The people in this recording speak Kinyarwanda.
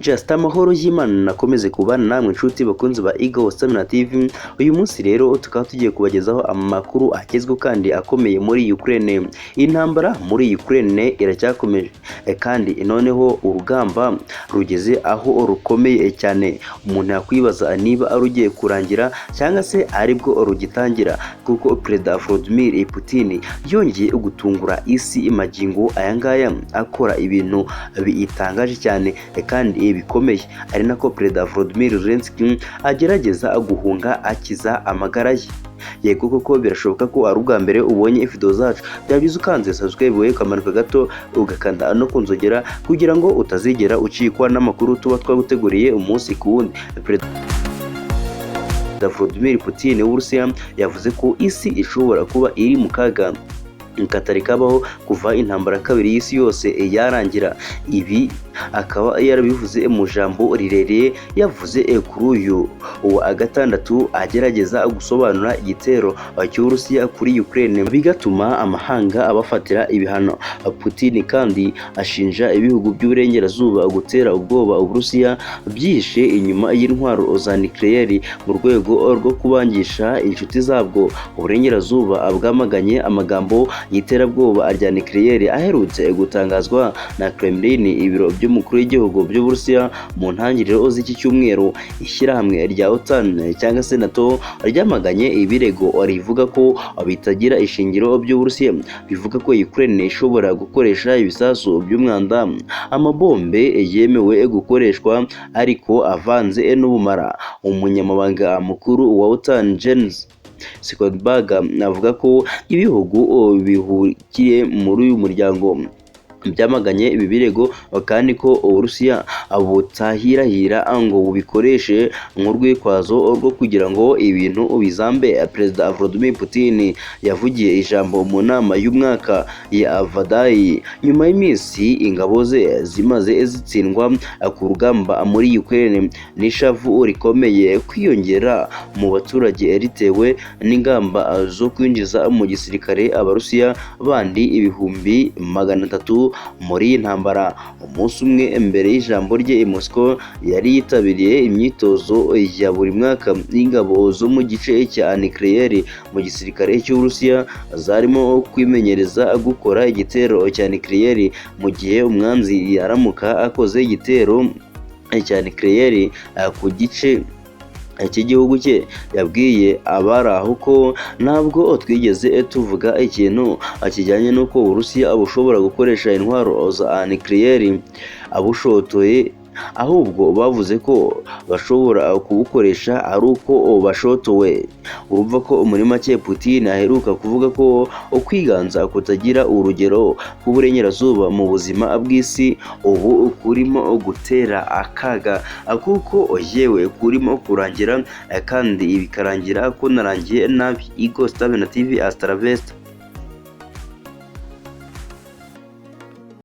Just amahoro y'Imana nakomeze kubana namwe inshuti bakunzi ba Eagle Stamina TV. Uyu munsi rero tukaba tugiye kubagezaho amakuru agezweho kandi akomeye muri Ukraine. Intambara muri Ukraine iracyakomeje kandi noneho urugamba rugeze aho rukomeye cyane. Umuntu yakwibaza niba arugiye kurangira cyangwa se aribwo rugitangira, kuko Perezida Vladimir Putin yongeye gutungura isi imagingo ayangaya akora ibintu bitangaje cyane kandi bikomeye, ari nako Perezida Volodymyr Zelensky agerageza guhunga akiza amagara ye. Yego koko birashoboka ko ari ubwa mbere ubonye video zacu, byabize ukanze subscribe ukamanuka gato ugakanda no kunzogera kugira ngo utazigera ucikwa n'amakuru tuba twaguteguriye umunsi ku wundi. Perezida Vladimir Putin w'Uburusiya yavuze ko isi ishobora kuba iri mu kaga katari kabaho kuva intambara kabiri y'isi yose yarangira. Ibi akaba yarabivuze mu jambo rirereye yavuze kuri uyu wa gatandatu agerageza gusobanura igitero cy'Uburusiya kuri Ukraine, bigatuma amahanga abafatira ibihano. Putin kandi ashinja ibihugu by'uburengerazuba gutera ubwoba Uburusiya byihishe inyuma y'intwaro za nucleaire mu rwego rwo kubangisha inshuti zabwo. Uburengerazuba bwamaganye amagambo y'iterabwoba rya nucleaire aherutse gutangazwa na Kremlin. Ibiro by'umukuru w'igihugu by'Uburusiya mu ntangiriro z'iki cyumweru, ishyirahamwe rya OTAN cyangwa se NATO ryamaganye ibirego rivuga ko bitagira ishingiro by'Uburusiya bivuga ko Ukraine ishobora gukoresha ibisasu by'umwanda, amabombe yemewe gukoreshwa ariko avanze n'ubumara. Umunyamabanga mukuru wa OTAN Jens Stoltenberg avuga ko ibihugu bihugiye muri uyu muryango byamaganye ibi birego kandi ko Uburusiya butahirahira ngo bubikoreshe nk'urwitwazo rwo kugira ngo ibintu bizambe. Perezida Vladimir Putin yavugiye ijambo mu nama y'umwaka ya Vadai nyuma y'iminsi ingabo ze zimaze zitsindwa ku rugamba muri Ukraine, n'ishavu rikomeye kwiyongera mu baturage ritewe n'ingamba zo kwinjiza mu gisirikare Abarusiya bandi 300,000 muri intambara. Umunsi umwe mbere y'ijambo rye i Moscow yari yitabiriye imyitozo ya buri mwaka y'ingabo zo mu gice cya nucleaire mu gisirikare cy'Uburusiya zarimo kwimenyereza gukora igitero cya nucleaire mu gihe umwanzi yaramuka akoze igitero cya nucleaire ku gice cy'igihugu cye. Yabwiye abari aho ko ntabwo twigeze tuvuga ikintu kijyanye n'uko Uburusiya bushobora gukoresha intwaro za nucleaire abushotoye, ahubwo bavuze ko bashobora kubukoresha ari uko bashotowe. Urumva ko muri make Putin aheruka kuvuga ko kwiganza kutagira urugero k'uburengerazuba mu buzima bw'isi ubu kurimo gutera akaga, kuko yewe kurimo kurangira kandi bikarangira ko narangiye nabi. Eagle Stamina TV, hasta la vista.